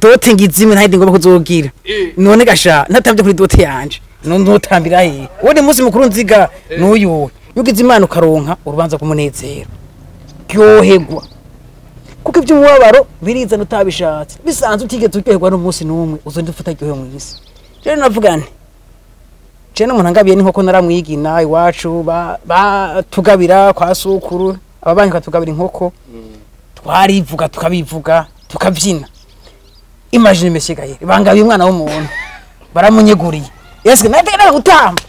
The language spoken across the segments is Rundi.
dote ngizimwe ntahindi ngomba kuzogira none gasha ntatambye kuri dote yanje ntutambira he wone musi mukuru nziga n'uyu yugize imana ukaronka urubanza kumunezero ryohegwa kuko iby'umubabaro birizana utabishatse bisanzwe utigeze uryoherwa n'umunsi n'umwe uzondi ufata ryohe mu isi rero navuga nti je no munangabiye n'inkoko naramwigina iwacu batugabira kwa sukuru ababanyi katugabira inkoko twarivuga tukabivuga tukavyina imagine meshigaye bangabiye umwana w'umuntu baramunyeguriye yeske nategera gutamba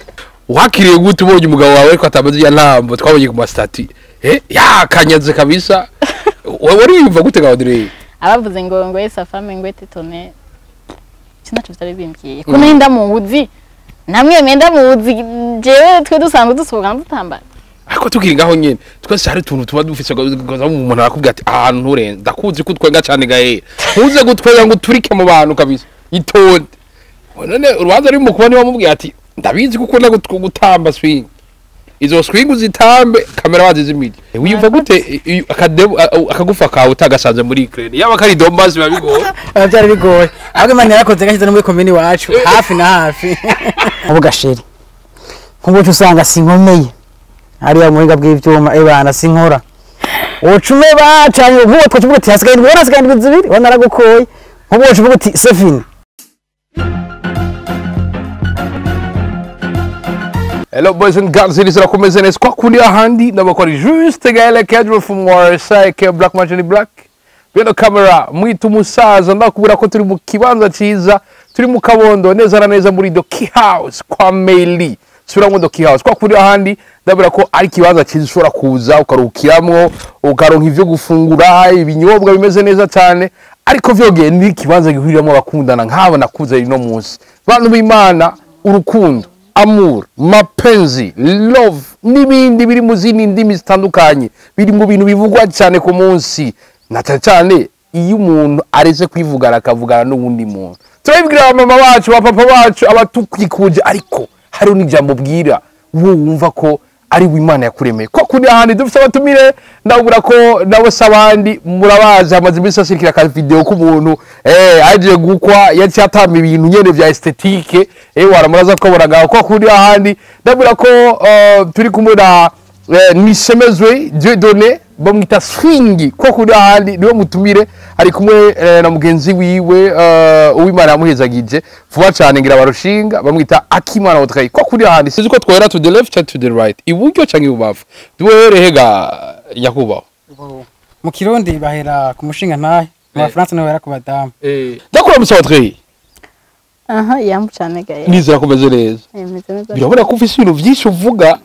wakiriye gute ubonye umugabo wawe ko atamaze ya ntambo twabonye ku mastati ya kanyaze kabisa wari yumva gute Audrey abavuze ngo esa femme ngo etone kinacho vitari bimbye kuno inda muzi namwe menda muzi jewe twe dusanzwe dusohoka dutamba ariko tukiri ngaho nyene twese hari tuntu tuba dufise ngo umuntu akubwira ati ahantu nturenze ndakuzi kutwenga cyane gahe ntuze gutwenga ngo turike mu bantu kabisa itonde none urubanza ari mu kubona wamubwiye ati ndabizi kuko gutamba swing izo swing uzitambe kamera wazizimije wiyumva gute akagufa kawe utagasanze muri Ukraine yaba kari Donbass babigoye byari bigoye ahubwo imana yarakoze gashize no muri komini wacu hafi na hafi ubu gasheri nkuko usanga sinkomeye hariya muhinga bw'ivyuma ebana sinkora ucume bacanye ubu twavuga ati hasigaye ndibona hasigaye ndibizibiri wanaragukoye nkuko ucuvuga ati Sefine. Hello boys and girls, it is rakomeze neza kwa kundi ahandi ndabakora juste gale cadre from Warsaw ke Black Magic Black. Bino camera mwitu musaza ndakubura ko turi mu kibanza ciza, turi mu Kabondo neza na neza muri Doki House kwa Meili. Sura mu Doki House kwa kundi ahandi ndabura ko ari kibanza ciza ushobora kuza ukarukiramwo, ukaronka ivyo gufungura, ibinyobwa bimeze neza cyane, ariko vyoge ni kibanza gihuriramo abakundana nk'abo nakuze ino munsi. Bantu b'Imana urukundo amour, mapenzi, love, n'ibindi biri mu zindi ndimi zitandukanye biri mu bintu bivugwa cyane ku munsi na cyane iyo umuntu areze kwivugana akavugana n'uwundi muntu. Turabibwira mama bacu papa bacu abatukwikuje ariko hari n'ijambo bwira wo wumva ko ari w'Imana yakuremeye ko kuri ahandi dufite abatumire ndabura ko nawe sabandi murabaza amaze iminsi asirikira ka video ku muntu aje gukwa yaci atamba ibintu nyene vya esthétique waramuraza ko boraga ko kuri ahandi ndabura ko turi kumura nishemezwe Dieu donné bamwita swing ko kuri ahandi niwe mutumire ari kumwe na mugenzi wiwe uw'Imana yamuhezagije vuba cyane ngira barushinga bamwita Akimana Audrey ko kuri ahandi sizi ko twera to the left to the right iburyo cyangwa ibubafu duherehega yakubaho mu Kirundi bahera ku mushinga ntahe mu France naho bahera ku badamu ndakora musa Audrey aha yambu cyane gaye nizera komeze neza birabona ko ufise ibintu byinshi uvuga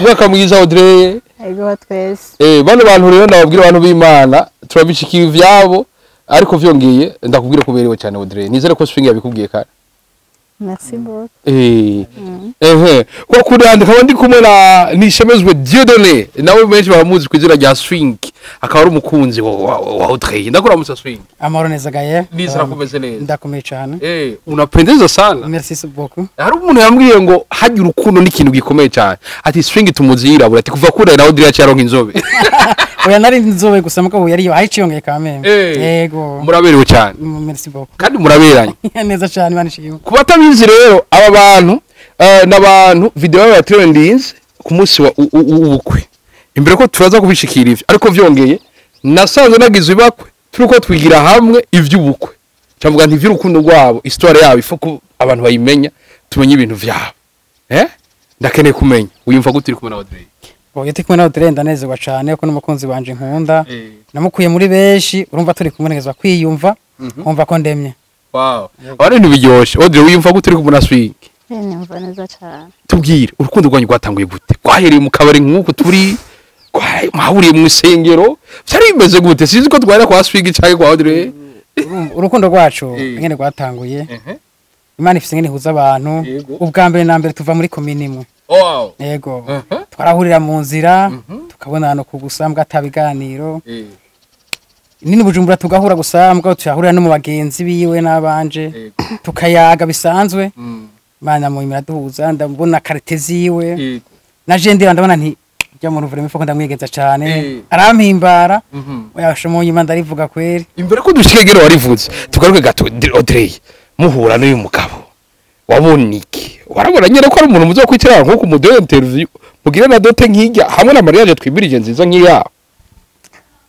mwaka mwiza Audrey ego twese bano bantu rero ndababwira abantu b'Imana turabishikira ivyabo ariko vyongeye ndakubwira kuberewe cyane Audrey nizere ko swing yabikubwiye kare merci beaucoup kwa kuri handi kandi kumwe na nishemezwe Dieu donné nawe benshi baramuzi kwizira rya swing akaba ari umukunzi wa Audrey ndakora musa swing amahoro neza gaye nizera komeze neza ndakomeye cyane unapendeza sana merci beaucoup hari umuntu yambwiye ngo hajya urukundo n'ikintu gikomeye cyane ati swing tumuzira ati kuva kure na Audrey yacaronka inzobe oya nari inzobe gusa mugabo yari ahiciyongeye kameme yego muraberewe cyane merci beaucoup kandi muraberanye neza cyane manishimwe kuba tabizi rero aba bantu n'abantu video ya trendings ku munsi wa ubukwe imbere ko turaza kubishikira ivyo ariko vyongeye nasanze nagize ibakwe turiko twigira hamwe ivy'ubukwe cyamvuga nti vy'urukundo rwabo histoire yabo ifoko abantu bayimenya tumenye ibintu vyabo ndakeneye kumenya uyumva gute uri kumwe na Audrey oya turi kumwe na Audrey ndanezerwa cyane ko n'umukunzi wanje nkunda namukuye muri benshi urumva turi kumunezezwa kwiyumva umva ko ndemye wow ari ntibiryoshe Audrey uyumva gute uri kumwe na swing nyumva neza cyane tubwire urukundo rwanyu rwatanguye gute kwahereye mu kabari nk'uko turi mwahuriye mu isengero byari bimeze gute sizi ko twara kwa swing cyangwa kwa Audrey urukundo rwacu ngene rwatanguye Imana ifise ngene huza abantu ubwa mbere na mbere tuva muri komini imwe yego twarahurira mu nzira tukabona hano ku gusambwa atabiganiro nini Bujumbura tugahura gusambwa tuyahurira no mu bagenzi biwe nabanje tukayaga bisanzwe Mana mu imira duhuza ndabona karite ziwe na je ndibandabona nti ujya mu ruvure mifuko ndamwegeza cyane arampimbara yashomoye imanda arivuga kweri imbere ko dushikegero warivuze tugaruke gato Audrey muhura n'uyu mugabo wabona iki warabona nyene ko ari umuntu muzo kwitira nko ku mudo interview mugire na dote nkijya hamwe na mariage twibirije nziza nkiya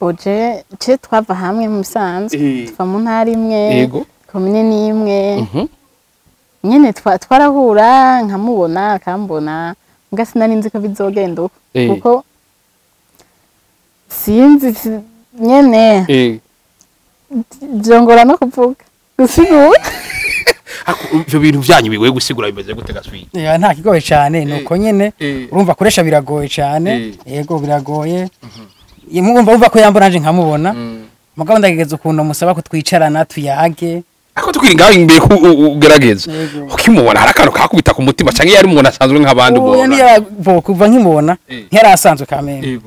oje twava hamwe mu Musanze tuva mu ntara imwe komine n'imwe nyene twarahura nkamubona akambona mbwa sinari nzi ko bizogenda uko kuko sinzi nyene byongora no kuvuga gusigura ivyo bintu vyanyu bigoye gusigura bimeze gute gaswi nta kigoye cyane nuko nyene urumva kuresha biragoye cyane yego biragoye umva ko yambona nje nkamubona mugabo ndagegeza ukuntu musaba ko twicarana tuyage ako tukwiringa imbere ko ugerageza ukimubona harakano kakubita ku mutima canke yari umuntu asanzwe nk'abandi ubona ni kuva nkimubona ntiyarasanzwe kamene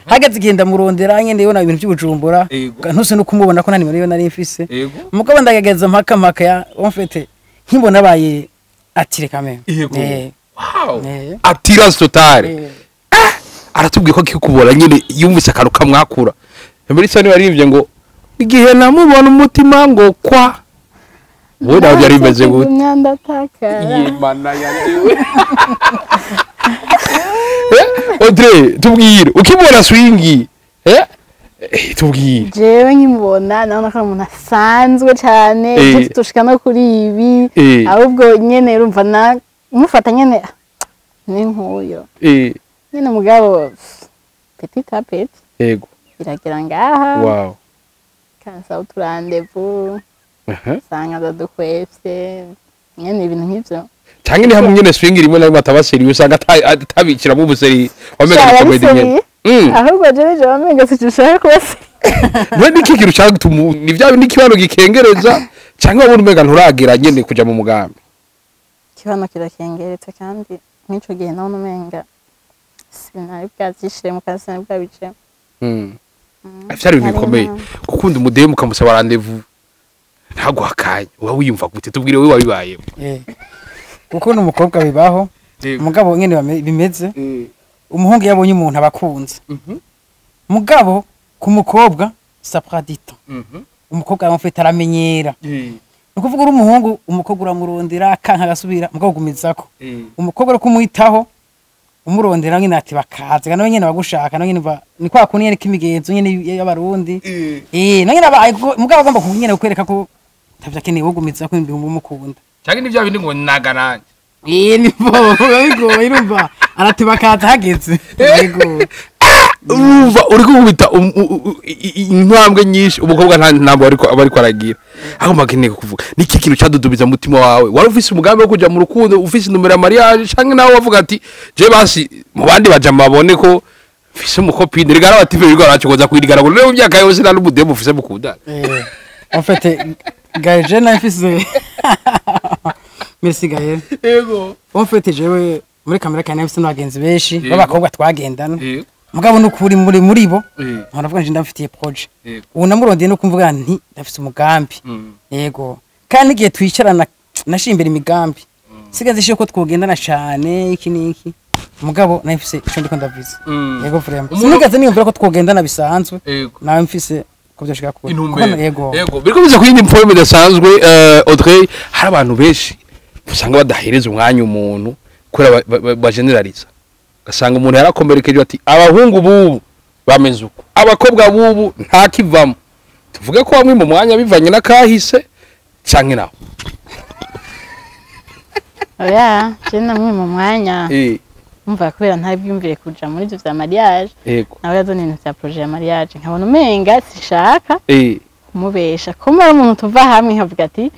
hageze igenda murondera nyene yona ibintu by'ubujumbura ntuse no kumubona ko nta nimero yo nari mfise mugabo ndagegeza mpaka ya onfete nkibona baye atire kamene wow atira totale aratubwiye ko kikubona nyene yumvise akaru kamwakura mbere cyane warivye ngo igihe namubona umutima ngo kwa wowe nawe yari imeze gute imyanda takara yimana yandewe Audrey tubwire ukibona swingi tubwire jewe nkimubona nabona ko umuntu asanzwe cyane tushika no kuri ibi ahubwo nyene urumva na mufata nyene ni nkuyo nyene mugabo petit à petit yego iragira ngaha wow kansa uturandevu sanga dadukwefye nyene ibintu nk'ivyo cyangwa ni hamwe nyene swing rimwe na matabaseri usanga atabikira mu buseri wamega comedy nyene ahubwo jeje wamenga sicushaka kwese none ikigiru cyangwa tumu ni bya bindi kibano gikengereza cyangwa wabona umega nturagira nyene kuja mu mugambi kibano kirakengeretse kandi nk'ico gihe naho umenga sinari bwazishire mu kazi sinari bwabice afyari ibintu bikomeye gukunda umudemu ukamusaba rendezvous ntaguhakanye uba wiyumva gute tubwire wewe wabibayemo kuko n'umukobwa bibaho umugabo nyene bimeze umuhungu yabonye umuntu abakunze mugabo ku mukobwa sapradito umukobwa yamufite aramenyera nukuvuga uri umuhungu umukobwa uramurondera kanka gasubira mugabo gumizako umukobwa ro kumwitaho umurondera nyine ati bakaze kandi nyine bagushaka no nyine ni kwa kunye kimigenzo nyine y'abarundi no nyine mugabo agomba kunyene kwereka ko tavyakeneye wogumiza ko imbi umukunda cyangwa ni bya bindi ngo nagaranje ni bo bigo irumva arati bakaza hageze yego urumva uri kubita intambwe nyinshi umukobwa ntabwo ariko aragira aho makeneye kuvuga niki kintu cyadudubiza mutima wawe wari ufise umugambi wo kuja mu rukundo ufise numero ya mariage cyangwa nawe wavuga ati je basi mu bandi baja mabone ko mfise umukopine rigara bati bigo aracokoza kwirigara ngo rero myaka yose nta n'umudemo ufise mukunda en fait gaje na mfise merci gaye yego en fait jewe muri kamera kandi mfise n'abagenzi benshi b'abakobwa twagendana mugabo nukuri muri bo naravuga nje ndamfitiye projet ubu namurondeye no kumvuga nti ndafise umugambi yego kandi igihe twicarana nashimbira imigambi sigaze shiko twogendana cyane iki niki mugabo nafise ico ndiko ndavize yego vraiment sinigaze niyumvira ko twogendana bisanzwe nawe mfise ko byoshika ko yego biriko biza kuyindi mfoyo bidasanzwe Audrey hari abantu benshi usanga badahereza umwanya umuntu kora bageneraliza gasanga umuntu yarakomerekeje ati abahungu bubu bameze uko abakobwa bubu nta kivamo tuvuge ko bamwe mu mwanya bivanye na kahise canke naho oya je namwe mu mwanya umva kubera ntari byumviye kuja muri ivyo vya mariage nawe yazone ibintu vya projet ya mariage nkabona umenga sishaka kumubesha kumara umuntu tuva hamwe nkavuga ati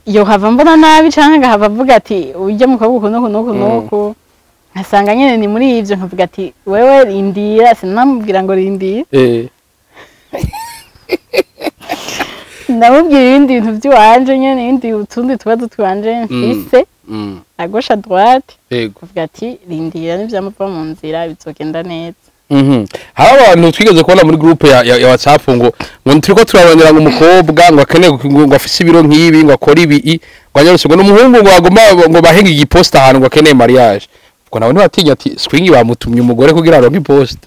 yo hava mbona nabi canke gahava avuga ati uje mu kabuko nuko nkasanga nyene ni muri ivyo nkavuga ati wewe rindira sinamubwira ngo rindira ndamubwira ibindi bintu by'iwanje nyene ibindi utundi tubazo twanje mfise à gauche à droite kuvuga ati rindira n'ivyamuva mu nzira bizogenda neza hari abantu twigeze kubona muri groupe ya WhatsApp ngo turiko turarondera ngo umukobwa ngo akeneye ngo afise ibiro nk'ibi ngo akora ibi ngo anyaruse ngo n'umuhungu ngo agomba ngo bahenga igiposta ahantu ngo akeneye mariage ngo nawe ntibatinya ati swing bamutumye umugore kugira aronke post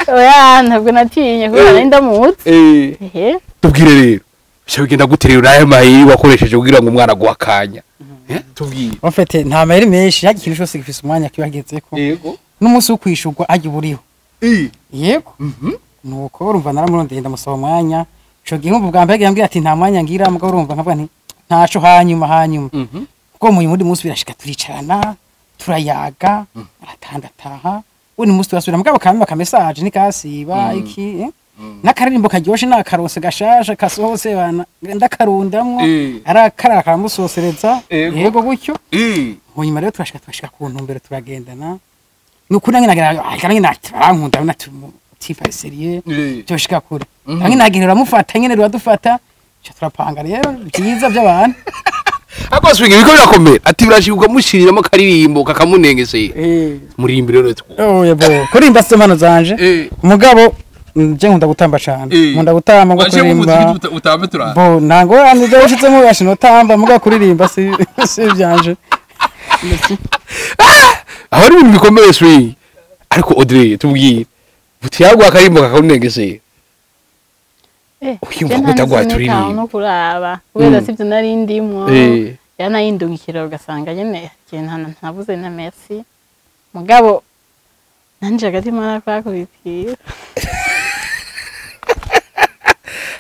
oya ntabwo natinye kuko nari ndamutse tubwire rero cyo bigenda guterera aya mahiri wakoresheje kugira ngo umwana guhakanya tubwire bafite nta mahiri menshi yaki kintu cyose gifise umwanya kibagezeko yego n'umunsi wo kwishurwa ajya buriho yego nuko urumva naramurondeye ndamusaba umwanya ico gihe umva bwa mbere yambwiye ati nta mwanya ngira mugabo urumva nkavuga nti ntaco hanyuma kuko mu yundi munsi birashika turicarana turayaga aratandataha undi munsi turasubira mugabo kamwe message nikasiba iki nakaririmbo karyoshe nakarose gashasha kasohose bana ndakarundamwo arakara karamusosereza yego gutyo munyuma rero turashika ku ntumbero turagendana nuko nange natarankunda natipa serie cyoshika kure nange nagira mufata nyene ruradufata cyo turapanga rero byiza by'abantu ako swingi biko birakomera ati birashikwa mushiriramo karirimbo kakamunengeseye muri imbere rero oh yebo kurimba semano zanje umugabo je nkunda gutamba cyane nkunda gutamba ngo kuririmba utambe turara bo nango anize ushitsemo yashino tamba muga kuririmba si byanje aho ari ibintu bikomeye swingi ariko Audrey tubwiye butiyagwa akarimbo kakamunengeseye ukimva gutagwa turirimba no kuraba kubera sivyo nari ndimwo yanayindungikira ugasanga nyene kintu ntabuze na merci mugabo nanje agatima nakwakubikiye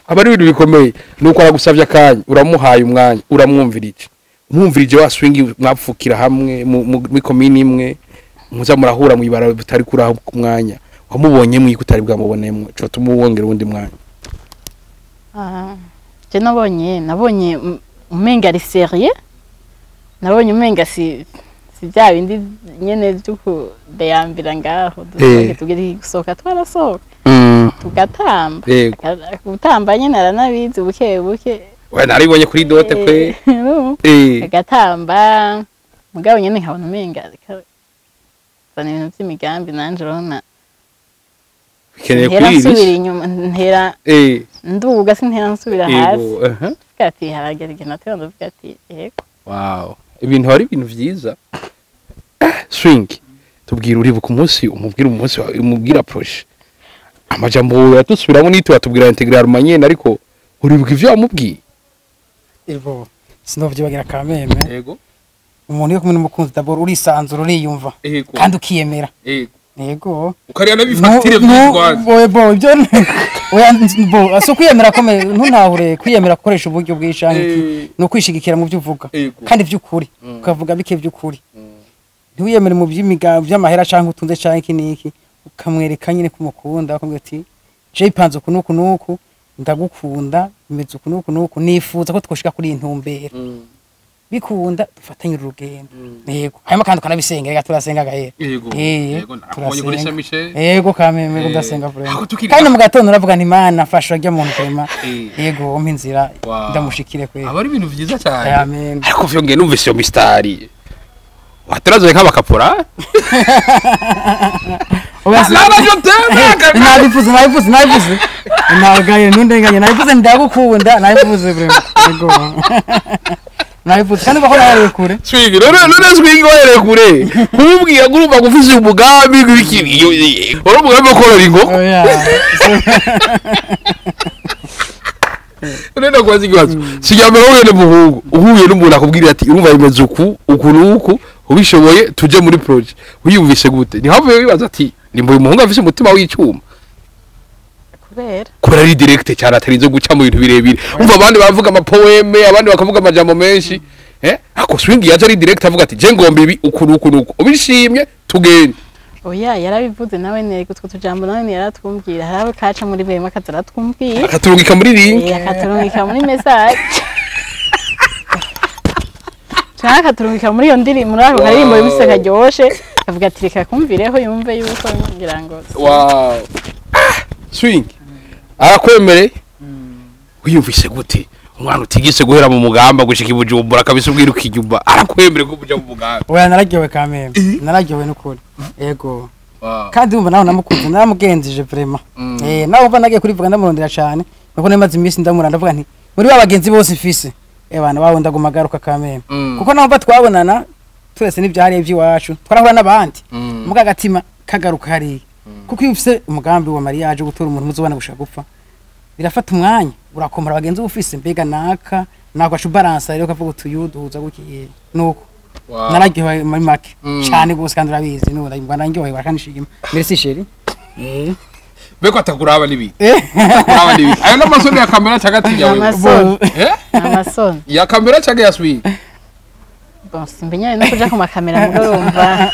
abari ibintu bikomeye nuko aragusavye akanya uramuhaye umwanya uramwumvirije umwumvirije wa swing mwapfukira hamwe mu komini imwe muza murahura mu ibara butari kuraho ku mwanya wamubonye mu ikutari bwamubonemwe cyo tumuwongera undi mwanya je nabonye umenga ari sérieux nabonye umenga si bya bindi nyene byuko deyambira ngaho tugere gusohoka twarasohoka tugatamba gutamba nyene aranabizi buke we naribonye kuri dote kwe gatamba mugabo nyene nkabona umenga bana ibintu by'imigambi nanje urabona bikeneye kwirisha inyuma ntera nduga sintera nsubira hasi kati haragera igihe natewe ati wow ibintu hari ibintu vyiza swing tubwira uri buku munsi umubwira proche amajambo yatusubiramo nitwe atubwira integral manyene ariko uri buku ivyo amubwiye evo sinovyibagira kameme yego umuntu yo kumwe n'umukunzi d'abord urisanzura uriyumva kandi ukiyemera yego ukariya nabifatire by'Rwanda bo ibyo oya bo aso kwiyemera kome ntunahure kwiyemera gukoresha uburyo bw'ishangi no kwishigikira mu byo uvuga kandi by'ukuri ukavuga bike by'ukuri ntiwiyemere mu by'imigambi by'amahera canke utunze canke niki ukamwereka nyine kumukunda akamubwira ati je ipanze kunuku ndagukunda imeze kunuku nifuza ko twoshika kuri intumbero bikunda dufatanye urugendo yego hanyuma kandi ukanabisenga rega turasenga gahe yego nakubonye kuri Saint-Michel yego kameme kudasenga vraiment kandi mu gatondo uravuga nti Imana fasha rya muntu kwema yego umpa inzira ndamushikire kwe abari ibintu vyiza cyane amen ariko vyo nge numvise yo mistari watarazo nk'abakapora nabivuze nagaye nundenganye nabivuze ndagukunda nabivuze vraiment yego nabivuze kandi bakora yareye kure swingi none swingi wareye kure kumubwira gurumva gufise umugambi gwikiriyo oro umugambi bakora ringo nenda kwazi gwazo sijamera uye ne Muhungu uhuye n'umuntu akubwira ati urumva bimeze uku ubishoboye tuje muri project wiyumvise gute ni havuye wibaza ati nimba Muhungu afise umutima w'icyuma kubera ari direct cyane atarizo guca mu bintu birebire umva abandi bavuga amapoeme abandi bakavuga amajambo menshi ako swing yaje ari direct avuga ati je ngomba ibi uku ubishimye tugende oya yarabivuze nawe ne gutwo tujambo nawe ne yaratwumbwira harabe kaca muri bema kataratwumbwira akaturungika muri link akaturungika muri message akaturungika muri yo ndiri muri ako karimbo bise karyoshe avuga ati reka kumvireho yumve yuko ngira ngo wow swing arakwemere wiyumvise gute umwana utigise guhera mu mugamba gushika ibujumbura kabisa ubwira ukijumba arakwemere ko buja mu mugamba oya nararyowe kameme nararyowe n'ukuri yego kandi umva naho namukunze naramugenzije vraiment naho umva nagiye kurivuga ndamurondera cyane nuko nemaze iminsi ndamuranda ndavuga nti muri babagenzi bose ifise ebana bawe ndaguma garuka kameme kuko naho twabonana twese n'ivyahari by'iwacu twarahura n'abandi muga gatima kagaruka hari kuko iyo ufise umugambi wa mariage gutora umuntu muzobana gushaka gupfa birafata umwanya urakomara bagenzi ufise mbega naka nagwasha balance rero kavuga utuyuduza gukiye nuko nararyohewe muri make cyane gose kandi urabizi nubona mbana ndyohewe bakanishima merci chérie beko atakuraba nibi atakuraba nibi ayo n'amasoni ya kamera cyagati yawe amasoni ya kamera cyage yaswi bon simbinya no kuja ku makamera mugoromba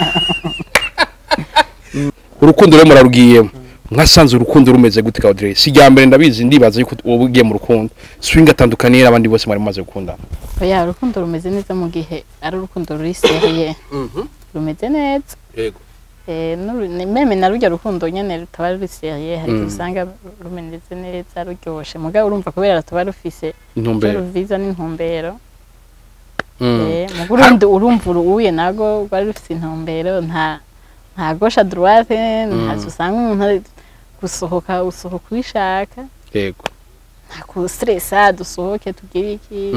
urukundo rero murarugiyemo mwasanze urukundo rumeze gute ka Audrey sijya mbere ndabizi ndibaza yuko ubugiye mu rukundo swing atandukaniye n'abandi bose bari maze gukundana oya urukundo rumeze neza mu gihe ari urukundo ruri seriye rumeze neza yego meme narujya rukundo nyene rutaba ruri seriye hari usanga rumeze neza ruryoshe muga urumva kubera rutaba rufise intumbero ruviza n'intumbero mugurundi urumva uruye nago rwari rufise intumbero nta gauche à droite nta usanga umuntu gusohoka wishaka yego nta ku stressa dusohoke tugira iki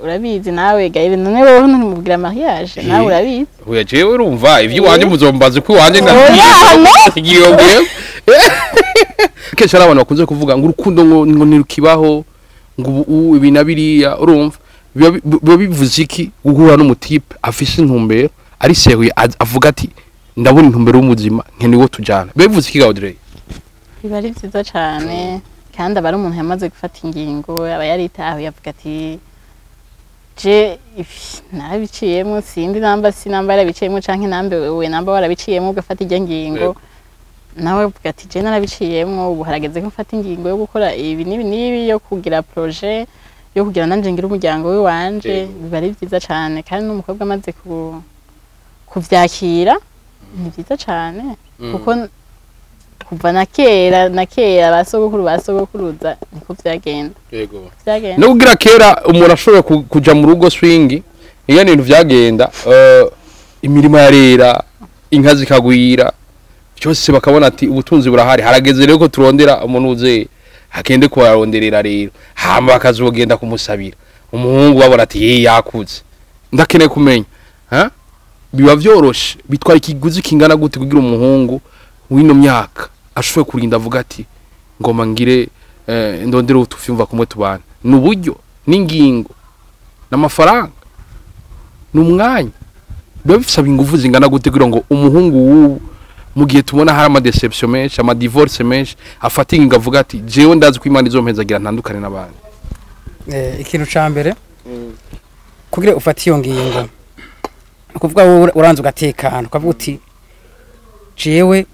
urabizi nawe gaire none wowe ntumubwira mariage nawe urabizi oya jewe urumva ivyo wanje muzombaze ko wanje ngiye kesha abantu bakunze kuvuga ngo urukundo ngo nirukibaho ngo ibinabiriya urumva biba bivuze iki guhura n'umutipe afise intumbero ari serieux avuga ati ndabona intumbero y'umuzima nkeniwo tujana bivuze iki Audrey biba ari byiza cyane kandi abari umuntu yamaze gufata ingingo aba yaritaho yavuga ati je nabiciyemo sindi namba yarabiciyemo canke nambe we namba warabiciyemo ugafata ijya ngingo nawe uvuga ati je narabiciyemo ubu harageze ko mfata ingingo yo gukora ibi nibi yo kugira projet yo kugira nanje ngira umuryango we wanje biba ari byiza cyane kandi n'umukobwa amaze kuvyakira ni byiza cyane kuko kuva na kera basogokuruza niko vyagenda yego no kugira kera umuntu ashobora kuja mu rugo swing iyo n'ibintu vyagenda imirimo yarera inka zikagwira cyose bakabona ati ubutunzi burahari harageze rero ko turondera umuntu uze hakende kubaronderera rero hama bakazogenda kumusabira umuhungu babona ati yakuze ndakeneye kumenya biba vyoroshe bitwara ikiguzi kingana gute kugira umuhungu wino myaka ashoboye kurinda avuga ati ngoma ngire ndondere utufyumva kumwe tubana n'uburyo n'ingingo n'amafaranga n'umwanya biba bifisaba ingufu zingana gute kugira ngo umuhungu w'ubu mu gihe tubona hari ama deception menshi ama divorce menshi afatinga avuga ati jewe ndazi ko Imana izompezagira ntandukane n'abandi ikintu ca mbere kugira ufata iyo ngingo kuvuga uranze ugatekana ukavuga uti jewe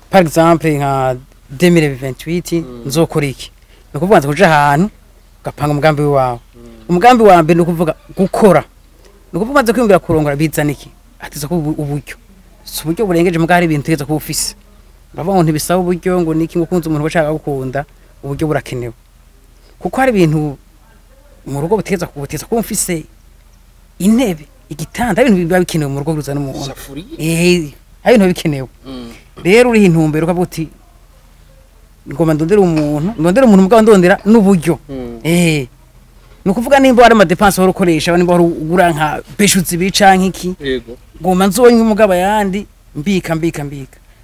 par exemple nka 2028 nzokora iki nukuvuga nza kuja ahantu gapanga umugambi wawe umugambi wa mbere nukuvuga gukora nukuvuga nza kwiyumvira kurongora bizana iki atiza ko uburyo si uburyo burengeje muga hari ibintu tegeza ko ufise uravuga ngo ntibisaba uburyo ngo niki ngo kunze umuntu bashaka gukunda uburyo burakenewe kuko hari ibintu mu rugo butegeza ko ufise intebe igitanda ibintu biba bikenewe mu rugo ruzana umuntu hari ibintu bikenewe rero uri intumbero ukavuga uti ngoma ndondera umuntu mugabo ndondera n'uburyo nukuvuga nimba ari ama dépenses wari ukoresha nimba wari ugura nka beshuzi bica nk'iki yego ngoma nzonye umugabo yandi mbika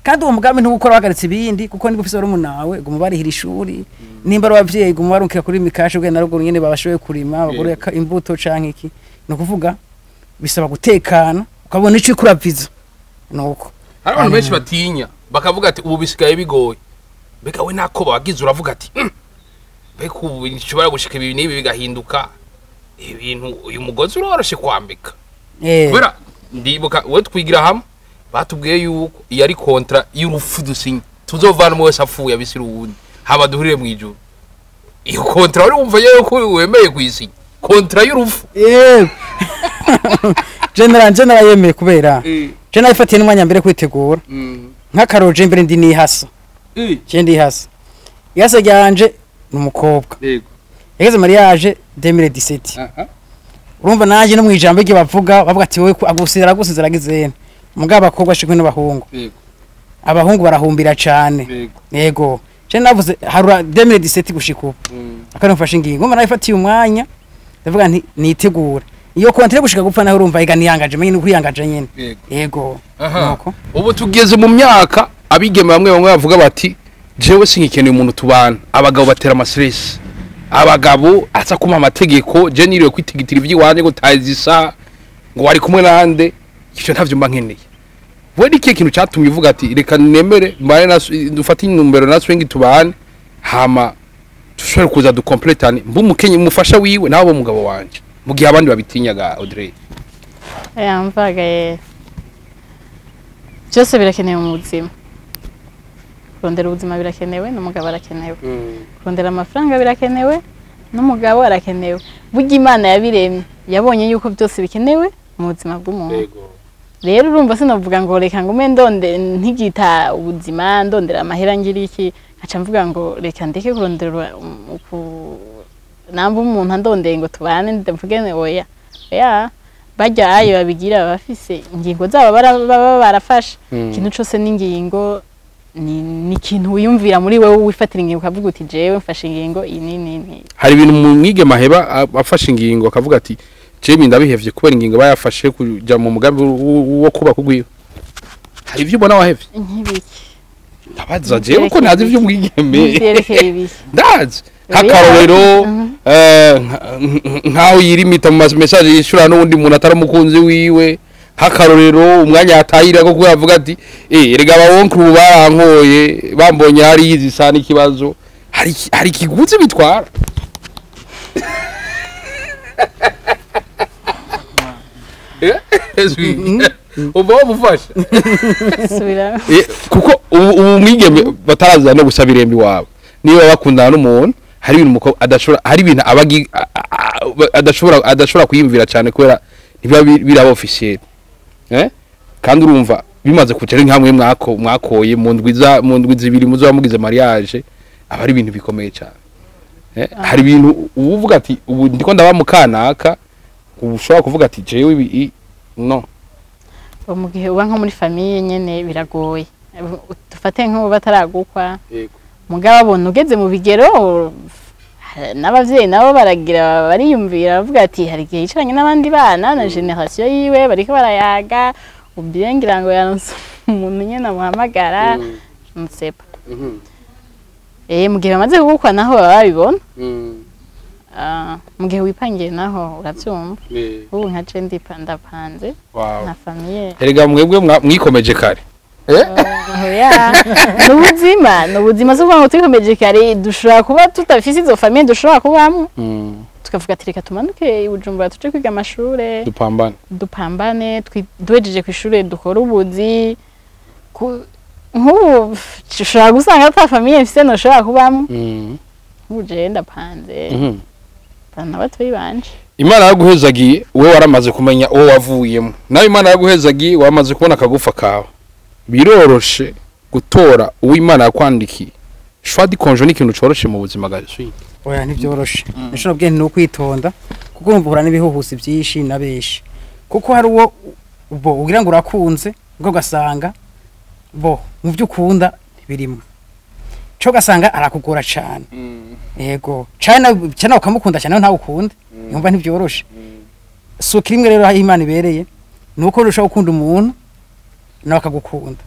kandi uwo mugambi ntugukora wagaritse ibindi kuko niba ufise ari umunawe ngo mubarihira ishuri nimba ari abavyeyi ngo mubarunkira kuri mikashe bwe naruguru nyene babashoye kurima bagure imbuto canke iki nukuvuga bisaba gutekana ukabona ico ikuraviza nuko hari abantu benshi batinya bakavuga ati ubu bisigaye bigoye beka we nako bagize uravuga ati beka ubu nshobora gushika ibi nibi bigahinduka ibintu uyu mugozi uroroshe kwambika kubera ndibuka we twigira hamwe batubwiye yuko iyo ari kontra y'urufu dusinya tuzovana mu wese apfuye abisira uwundi haba duhurire mu ijuru iyo kontra wari wumva yuko wemeye kwisinya kontra y'urufu general yemeye kubera je nayifatiye n'umwanya mbere kwitegura nk'akaroje mbere ndi nihasa je ndi hasa yasa ryanje n'umukobwa yageze mariage 2017 urumva naje no mwijambo rye bavuga ati wowe agusira agizene mugaba abakobwa shikwe n'abahungu abahungu barahumbira cyane je navuze harura 2017 gushika ubu akanafasha ingingo ngoma nayifatiye umwanya ndavuga nti nitegura iyo kontre gushika gupfa naho urumva iga niyangaje menye no kwiyangaje nyene yego nuko ubu tugeze mu myaka abigeme bamwe bavuga bati jewe singikeneye umuntu tubana abagabo batera amastress abagabo aza kuma amategeko je niriwe kwitigitira ivy'iwanje ngo tazisa ngo wari kumwe nande icyo ntavyo mba nkeneye we ni kintu cyatumye uvuga ati reka nemere mbaye dufate inumbero na swing tubane hama tushobora kuza dukompletane mbumukenye mufasha wiwe nabo mugabo wanje mu gihe abandi babitinyaga Audrey mvaga byose birakenewe mu buzima kurondera ubuzima birakenewe n'umugabo arakenewe kurondera amafaranga birakenewe n'umugabo arakenewe burya Imana yabiremye yabonye yuko byose bikenewe mu buzima bw'umuntu rero urumva sinavuga ngo reka ngo ndonde ntigita ubuzima ndondera amahera ngira iki aca mvuga ngo reka ndeke kurondera namba umuntu andondeye ngo tubane ndavuge oya bajya ayo babigira bafise ingingo zabo barafasha ikintu cyose n'ingingo ni ikintu wiyumvira muri wewe wifatira ingingo ukavuga uti jewe mfashe ingingo ini hari ibintu mu mwige maheba afashe ingingo akavuga ati jewe ndabihevye kubera ingingo bayafashe kuja mu mugambi wo kuba kugwiyo hari ivyo ubona wahevye nk'ibiki ndabaza jewe ko nazi ivyo mwigeme ndazi nk'akarorero nkaho yirimita mu message yishura n'undi muntu ataramukunzi wiwe nk'akarorero umwanya yatayira ko kuyavuga ati erega abawonkuru barankoye bambonye hari yizisa n'ikibazo hari kiguzi bitwara uba wamufasha kuko ubu mwigeme bataraza no gusaba irembi wabo niba bakundana n'umuntu hari ibintu adashobora hari ibintu adashobora kuyimvira cyane kubera niba biraba officiel kandi urumva bimaze kugera nk'amwe mwakoye mu ndwi zibiri muzo mugize mariage aba ari ibintu bikomeye cyane hari ibintu uvuga ati ubu ndiko ndabamukanaka ushobora kuvuga ati jewe ibi no mu gihe uba nko muri famille nyene biragoye dufate nko bataragukwa mugabo abona ugeze mu bigero n'abavyeyi nabo baragira bariyumvira bavuga ati hari gihe yicaranye n'abandi bana na generation yiwe bariko barayaga ubyengira ngo yanse umuntu nyene amuhamagara nsepa mu gihe bamaze kugukwa naho babibona mu gihe wipangiye naho uravyumva ubu nka je ndapanze na famille erega mwebwe mwikomeje kare n'ubuzima so kuba twikomeje kare dushobora kuba tutafise izo famille dushobora kubamwe tukavuga ati reka tumanuke ibujumbura tuje kwiga amashure dupambane duhejeje ku ishure dukora ubuzi nk'ubu dushobora gusanga ata famille mfise noshobora kubamwe nk'ubu je ndapanze n'abatoyi banje Imana yaguhezagiye wowe waramaze kumenya uwo wavuyemo nawe Imana yaguhezagiye wamaze kubona akagufa kawe biroroshe gutora uwo Imana yakwandikiye shwadi konjo ni ikintu coroshe mu buzima gashi oya ntibyoroshe nishobora bwene no kwitonda kuko urumva urana ibihuhusi byinshi nabeshi kuko hari uwo ugira ngo urakunze ngo gasanga mu byukunda birimo cyo gasanga arakugora cyane yego cyane ukamukunda cyane ntawe ukunda yumva ntibyoroshe so kirimwe rero Imana ibereye nuko urushaho gukunda umuntu nawe akagukunda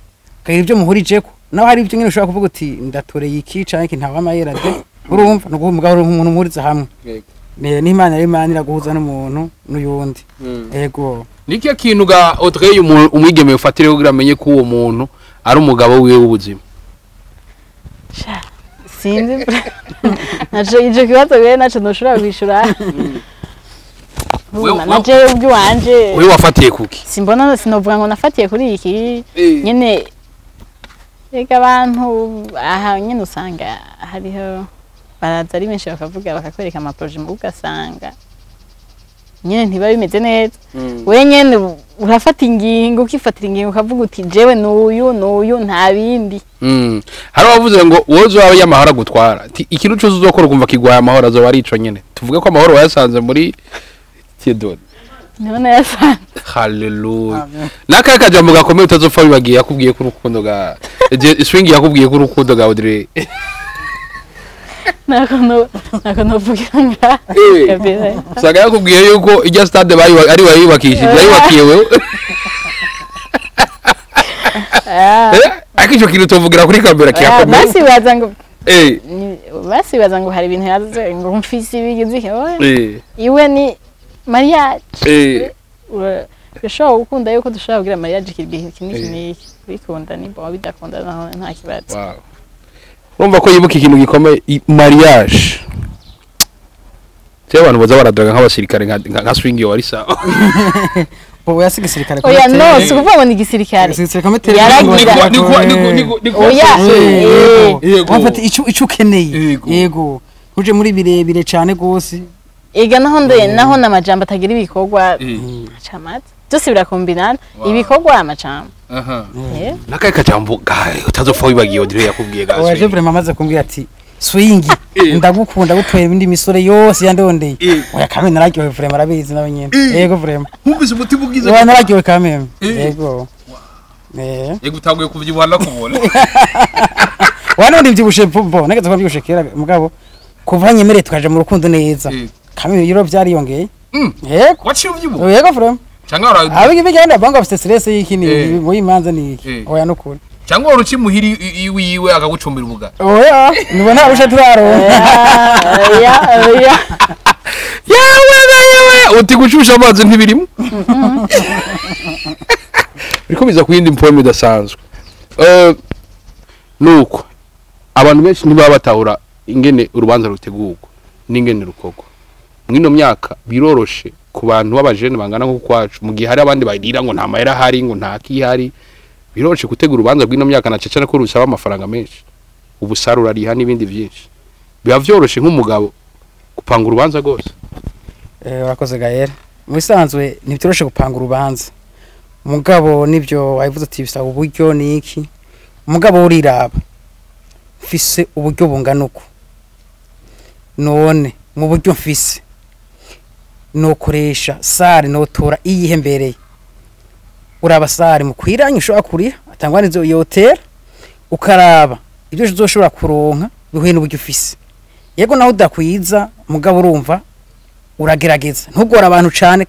kagira ibyo muhurijeko nawe hari ibyo nyine ushobora kuvuga uti ndatoreye iki canke iki ntawa amayera de urumva no guhumugabo umuntu muhuriza hamwe n'Imana iraguhuza n'umuntu n'uyundi yego niki kintu ga Audrey umwigeme ufatire kugira amenye ko uwo muntu ari umugabo wiwe w'ubuzima sinzi naje ije kibazo we naco ndoshobora kwishura naje ubyo wanje we wafatiye kuki simbona sinovuga ngo nafatiye kuri iki nyene ega abantu aha nyene usanga hariho baraza ari benshi bakavuga bakakwereka ama projet mu ugasanga nyene ntiba bimeze neza we nyene urafata ingingo ukifatira ingingo ukavuga uti jewe n'uyu nta bindi hari abavuze ngo wozo wawe y'amahoro gutwara ikintu cyose uzokora ukumva kigwaye amahoro azo barico nyene tuvuge ko amahoro wayasanze muri Tiedon none yasanze haleluya naka kajambo gakomeye utazopfa bibagiye yakubwiye ko urukundo ga swing yakubwiye ko urukundo ga Audrey nako novugira nga usanga yakubwiye yuko ijya stade ari bayubakishije yayubakiye wewe akico kintu tuvugira kuri kamera kiyakomeye basibaza ngo hari ibintu yaze ngo mfise ibigize iwe ni mariage urashobora gukunda yuko dushobora kugira mariage igihe kinini bikunda nimba bidakunda naho nta kibazo urumva ko yibuka ikintu gikomeye mariage abantu baza baradraga nk'abasirikare nka swing yo ari sawa oya sigisirikare oya no sikuvuga ngo ni gisirikare yaragira oya wafata ico ukeneye yego uje muri birebire cyane gose ega naho namajambo atagira ibikorwa camata byose birakombinana ibikorwa amajambo nakaye kajambo utazopfa wibagiye odire yakubwiye gaso oya je vraiment amaze kumbwira ati swing ndagukunda gutwera ibindi misore yose yandondeye oya kamwe nararyohe vraiment arabizi nawe nyene yego vraiment nkumvise umutima ugize oya nararyohe kamwe yego yego utaguye kuvyibuha nakubona wana ndivyibushe pompo nagaza kwavyibushe kera mugabo kuva nyemere tukaje mu rukundo neza kamwe yiro byariyongeye yego waciye uvyibuha yego vraiment cyangwa abigi bigenda banga bafite stress y'ikini mu imanza ni iki oya nukuri cyangwa uruci muhiri iwiwe akagucumbira ubuga oya nibona arusha turaro yawe uti gushusha amazi ntibirimo biriko biza kuyindi mpoeme idasanzwe nuko abantu benshi ntibaba batahura ingene urubanza rutegurwa n'ingene rukogwa mwino myaka biroroshe ku bantu b'abajene bangana nko kwacu mu gihe hari abandi bayirira ngo nta mahera hari ngo nta kihari biroroshe gutegura urubanza rw'ino myaka na cecana ko rusaba amafaranga menshi ubusarura ariha n'ibindi byinshi biba vyoroshe nk'umugabo gupanga urubanza rwose urakoze Gaël mu bisanzwe ntibyoroshe gupanga urubanza umugabo nibyo wayivuze ati bisaba uburyo niki umugabo uriraba mfise uburyo bungana uko none mu buryo mfise no koresha sare no tora iyihembereye uraba sare mu kwiranye ushobora kurira atangwa nizo yotera ukaraba ibyo uzoshobora kuronka bihuye n'uburyo ufise yego naho udakwiza mugabo urumva uragerageza ntugora abantu cyane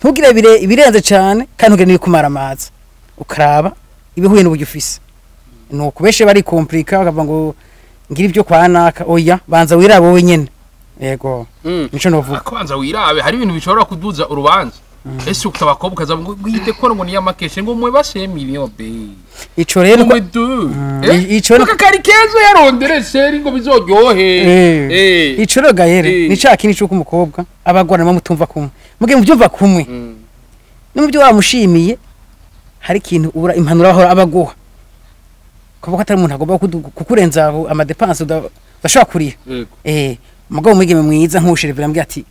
ntugire ibirenze cyane kandi ntugire nibikumara amazi ukaraba ibihuye n'uburyo ufise no kubeshe bari komplika bakavuga ngo ngira ibyo kwanaka oya banza wiraba wowe nyene yego nico novuga kwanza wirabe hari ibintu bishobora kuduza urubanza ese ukabakobwa kaza ngo yite ko ngo niya makeshe ngo mwe base miliyoni be ico rero ico kakari kezo yarondere seri ngo bizoryohe ico rero Gaël ni caki nico kumukobwa abagwana bamutumva kumwe muge mubyumva kumwe n'umubyo wamushimiye hari ikintu ubura impanura aho abaguha kuvuga atari umuntu agomba kukurenza ama dépenses udashobora kurira mugabo mwigeme mwiza nkushire birambye ati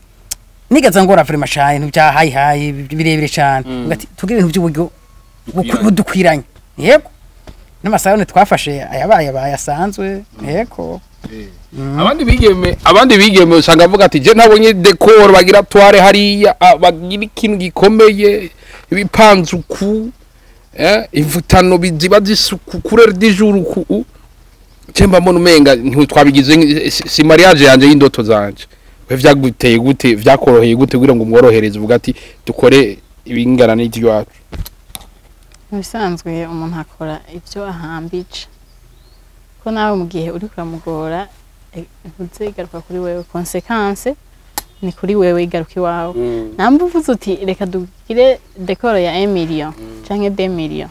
nigaza ngora vraiment cyane ntibya hayi birebire cyane ngati tugira ibintu by'uburyo budukwiranye yego n'amasayone twafashe ayabaye bayasanzwe yego abandi bigeme usanga avuga ati je ntabonye decor bagira toile hariya bagira ikintu gikomeye ibipanzuku imvutano biziba zisuku kurere dijuru ku Chemba mbona umenga ntitwabigize si mariage yanje y'indoto zanje we vyaguteye gute vyakoroheye gute kugira ngo umworohereze uvuga ati dukore ibingana n'iryo wacu bisanzwe umuntu akora ibyo ahambije ko nawe mu gihe uri kuramugora ntuzigaruka kuri wewe consequence ni kuri wewe igaruka iwawe namba uvuze uti reka dugire decor ya 1 million canke 2 million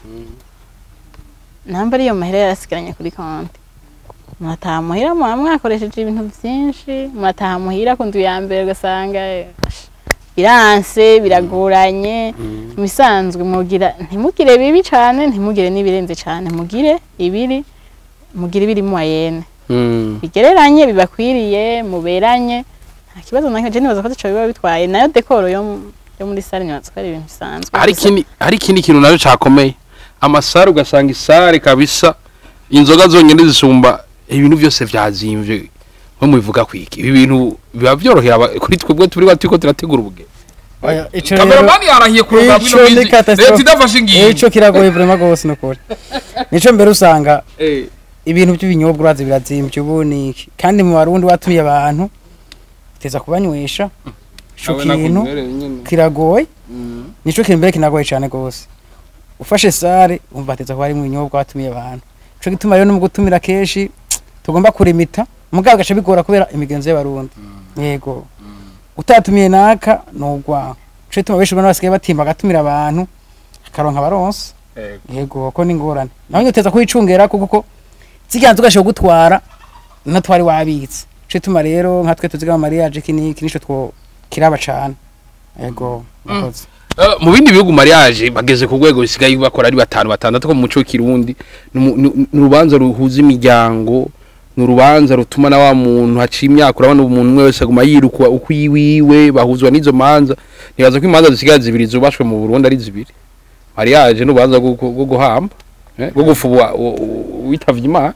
namba ariyo mahera yarasigaranye kuri konti mataha muhira mwakoresheje ibintu byinshi mataha muhira kundu ya mbere gasanga biranse biragoranye misanzwe mugira ntimugire bibi cyane ntimugire nibirenze cyane mugire ibiri moyenne bigereranye bibakwiriye muberanye nta kibazo nacyo je nibaza ko cyo biba bitwaye nayo decor yo muri salle nyatswe ari ibintu bisanzwe hari ikindi kintu nayo cyakomeye amasare ugasanga isare kabisa inzoga zonyene zisumba ibintu byose vyazimvye nko mubivuga kwiki ibi bintu biba byorohera kuri twebwe turi batiko turategura ubuge kameramani yarahiye kuroga bino bizi leta idafashe ngiye ico kiragoye vraiment gose nokore nico mbere usanga ibintu by'ibinyobwa urazi birazimvye uboniki kandi mu Barundi watumiye abantu teza kubanywesha ico kintu kiragoye nico kintu mbere kinagoye cyane gose ufashe sare umva teza kuba ari mu binyobwa watumiye abantu ico gituma rero no mu gutumira keshi tugomba kurimita mugabo gace bigora kubera imigenzo y'Abarundi yego utatumiye naka nugwa ico gituma benshi bana basigaye batimba gatumira abantu akaronka baronse yego ko ningorane naho nyoteza kwicungera kuko ziganze ugasho gutwara natwari wabitse ico gituma rero nka twe tuziga mariage kiniki nico two kiraba cyane yego nakoze mu bindi bihugu mariage bageze ku rwego bisigaye bakora ari 5-6 ko mu muco w'ikirundi n'urubanza ruhuza imiryango n'urubanza rutuma na wa muntu haciye imyaka urabona umuntu umwe wese aguma yiruka uko yiwe bahuzwa n'izo manza nibaza ko imanza zisigaye zibiri zubashwe mu Burundi ari zibiri mariage n'urubanza rwo guhamba rwo gufubwa witavye Imana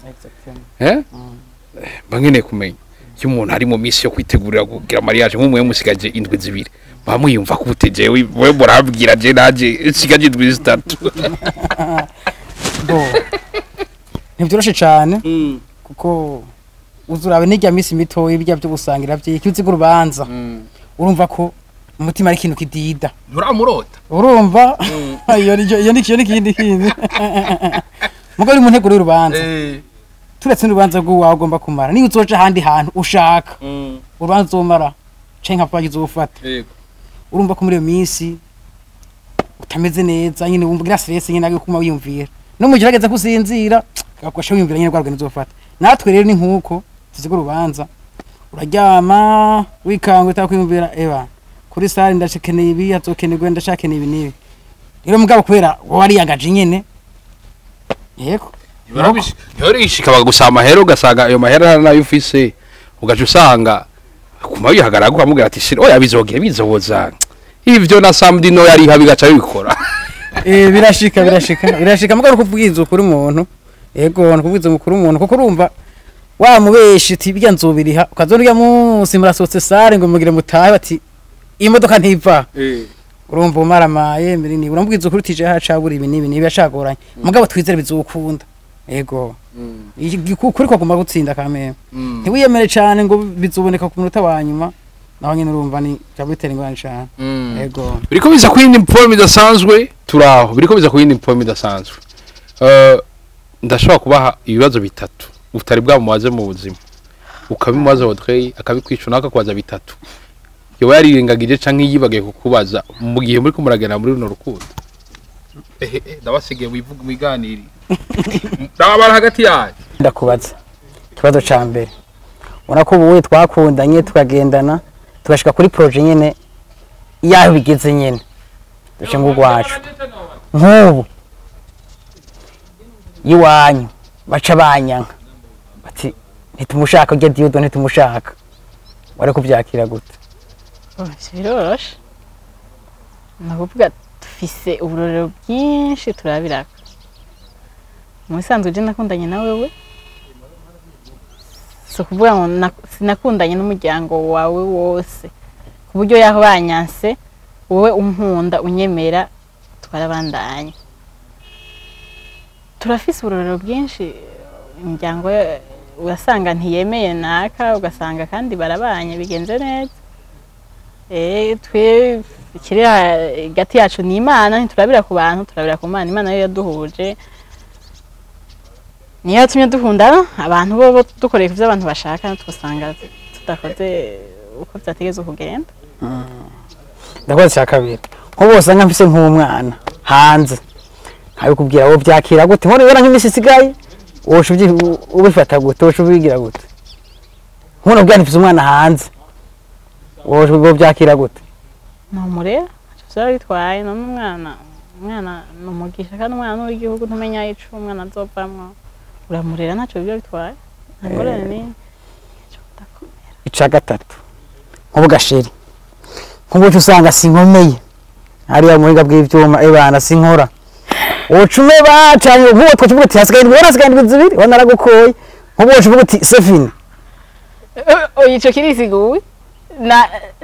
bangene kumenya iyo umuntu ari mu misi yo kwitegurira kugira mariage nk'umwe musigaje indwi zibiri bamwiyumva ko uteje we borabwira je naje sigaje indwi zitatu ntibyoroshe cyane kuko uzurabe n'ijya misi mito ibijya byo gusangira byiki uzi urubanza urumva ko umutima ari ikintu kidida nturamurota urumva iyo ni kindi mugari mu nteguro y'urubanza turetse n'urubanza rw'uwawe ugomba kumara niyo uzoje ahandi hantu ushaka urubanza uzomara cenka pagize ufata urumva ko muri iyo minsi utameze neza nyine wumva stress nyine nagi kuma wiyumvira no mugerageza kusinzira gakosha wiyumvira nyine rwarugene uzofata natwe rero ni nkuko tuziga urubanza uraryama wikangwe utakwiyumvira eba kuri sare ndacekeneye ibi azokenerwe ndashakeneye ibi nibi rero mugabo kubera wari yagaje nyene yego yorishika bagusama mahero ugasanga ayo mahera nayo ufise ugaje usanga kuma yihagara guhamubwira ati shira oya bizogera bizoboza ivyo na samedi no yari habigaca bikora birashika mugabo kuvugiza ukuri umuntu yego nukuvugiza ukuri umuntu kuko urumva wa mubeshi tibya nzobiriha ukazorya munsi murasotse sare ngo mugire mutahe bati imodoka ntiva urumva umaramaye mbere ni urambwiza ukuri tije hacabura ibi nibi yashagoranye mugabo twizere bizokunda yego kuri ko kuma gutsinda kameme ntiwiyemere cyane ngo bizoboneka ku munota wa nyuma naho nyine urumva ni cyabitera ingorane cyane yego biriko biza kwindi informe idasanzwe turaho biriko biza kwindi informe idasanzwe ndashobora kubaha ibibazo bitatu utari bwamubaze mu buzima ukabimubaza Audrey akabikwicuna akakwaza bitatu yoba yarirengagije canke yibagaye kukubaza mu gihe muri kumuragana muri runo rukundo ndabasigiye wivuga miganiri ndabara hagati yaje ndakubaza kibazo ca mbere urako ubuwe twakundanye tukagendana tugashika kuri projet nyene yaho bigeze nyene duce ngugwacu nk'ubu yiwanyu baca banyanka bati ntitumushaka ujya Diodo ntitumushaka wari kubyakira gute biroroshe nakuvuga dufise uburorero bwinshi turabiraka musanzwe je nakundanye na wewe so kuvuga ngo sinakundanye n'umuryango wawe wose kuburyo yaho banyanse wowe unkunda unyemera twarabandanye turafise uburorero bwinshi imiryango ugasanga ntiyemeye naka ugasanga kandi barabanye bigenze neza twe kiri gati yacu ni Imana ntiturabira ku bantu turabira ku Mana Imana yo yaduhuje niyo yatumye dukundana abantu bo dukoreye kuvyo abantu bashaka twasanga tudakoze uko vyategezwe kugenda ndakoze cya kabiri nko bose nka mfise nk'umwana hanze hayo kubwira wo byakira gute nkore wera nk'imisi sigaye wosho ubifata gute wosho ubigira gute nkone ubwira mfise umwana hanze wosho byakira gute namure cyari bitwaye no umwana numugisha kandi umwana w'igihugu ntumenya ico umwana azovamwo uramurera naco byo bitwaye ngorane ni ica gatatu nk'ubugasheri nk'ubucu usanga sinkomeye hariya muhinga bw'ivyuma ebana sinkora ucume bacanye nk'uwo twakivuga ati hasigaye ndwi zibiri wanaragukoye nk'ubucu uvuga ati sefine ico kirisiguwe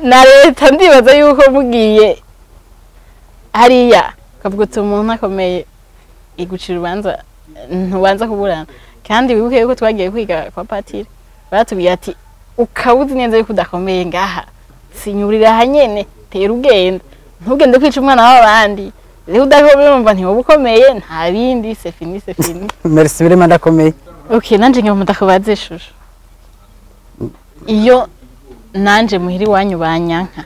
na leta ndibaza yuko mugiye hariya kavuga uti umuntu akomeye igucira ubanza ntubanza kuburana kandi wibuke yuko twagiye kwiga kwa patiri baratubwiye ati ukabuzi neza yuko udakomeye ngaha sinyurira hanyene tera ugenda ntugende kwica umwana w'abandi rero udakomeye ntiwoba ukomeye nta bindi c'est fini merci vraiment ndakomeye. Okay, nanje ngiye mudakubaze shusho iyo nanje muhiri wanyu banyanka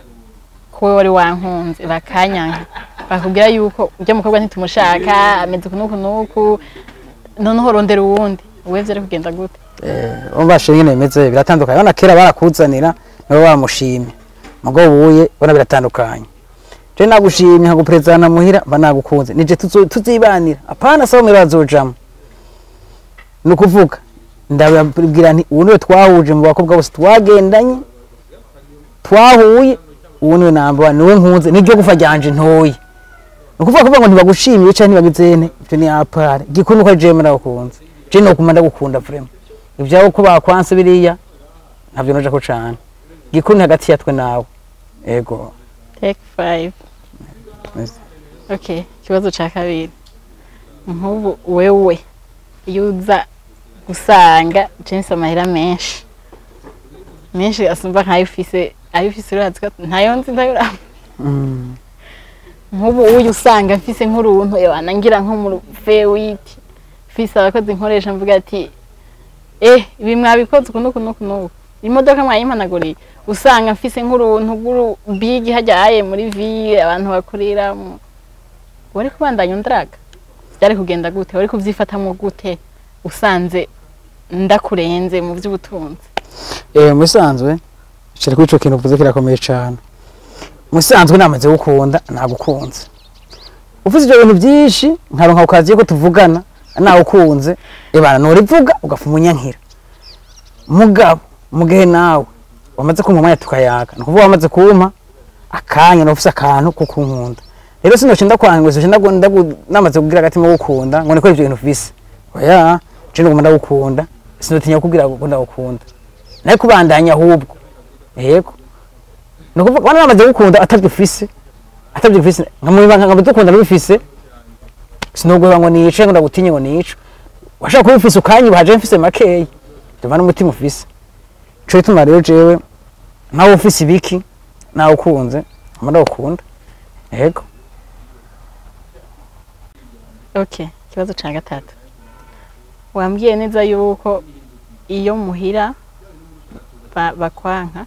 ko wari wankunze bakanyanka bakubwira yuko ujya mukobwa ntitumushaka ameze kunuku noneho rondera uwundi wewe vyari kugenda gute? Umbashe nyine bimeze biratandukanye. Bana kera barakuzanira nabo bamushimye mugo buye bona biratandukanye. Je nagushimye nkaguprezana muhira banagukunze nije tuzibanira apana sawa mirazojamo nukuvuga ndababwira nti ubu niwe twahuje mu bakobwa bose twagendanye twahuye ubu niwe namba niwe nkunze niryo gufa ryanje ntoyi nukuvuga ngo ntibagushimiye cyane ntibagizene ibyo ni apare gikunu ko je murakunze je no kumanda gukunda vraiment ibyaho ko bakwanse biriya ntabyo noje ko cyane gikunu hagati yatwe nawe ego take 5. Okay, kibazo cha kabiri nkubu wewe yuza gusanga James amahera menshi asumba nkayifise urazika ntayo nzi ndayo nkubu uyu usanga mfise nk'uruntu yanangira nko mu fewiti fise abakozi nkoresha mvuga ati ibi mwabikoze kunuku imodoka mwayimpanaguriye usanga mfise nk'uruntu bigi hajyaye muri ville abantu bakorera wari kubandanya undraga byari kugenda gute wari kuvyifatamwe gute usanze ndakurenze mu by'ubutunzi? Musanzwe cyo kuri ico kintu uvuze kirakomeye cyane. Musanzwe namaze gukunda nagukunze uvuze ibyo bintu byinshi nkaronka ukaziye ko tuvugana nawe ukunze ebana norivuga ugafa umunyankira mugabo mugehe nawe wamaze kumpa umwanya tukayaga nukuvuga wamaze kumpa akanya nofise akantu kukunkunda rero sinocinda kwangwe namaze kugira agatima gukunda ngo niko ibyo bintu ufise oya je ngomba gukunda sinotinya kugira gukunda naye kubandanya ahubwo yego nukuvuga wana namaze gukunda atabyufise nkamwiba dukunda bifise sinogora ngo nice ngo ndagutinye ngo nico washaka kubifise ukanyi baje mfise makeyi ndumva n'umutima ufise cyo bituma rero jewe nawe ufise ibiki nawe ukunze amanda ukunda yego. Okay, kibazo ca gatatu wambwiye neza yuko iyo muhira bakwanka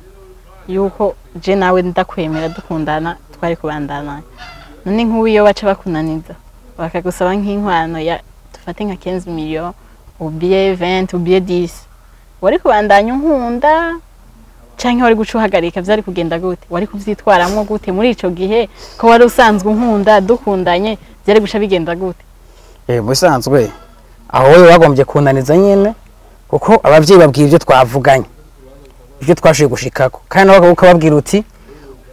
yuko je nawe ndakwemera dukundana twari kubandana none nk'uwiyo baca bakunaniza bakagusaba nk'inkwano ya tufate nka 15 millions ubiye 20 ubiye 10 wari kubandanya unkunda canke wari gucuhagarika vyari kugenda gute wari kuvyitwaramwo gute muri ico gihe ko wari usanzwe unkunda dukundanye vyari guca bigenda gute? Musanzwe aho wewe wagombye kunaniza nyene kuko abavyeyi babwiye ibyo twavuganye ibyo twashoye gushikako kandi nawe ukababwira uti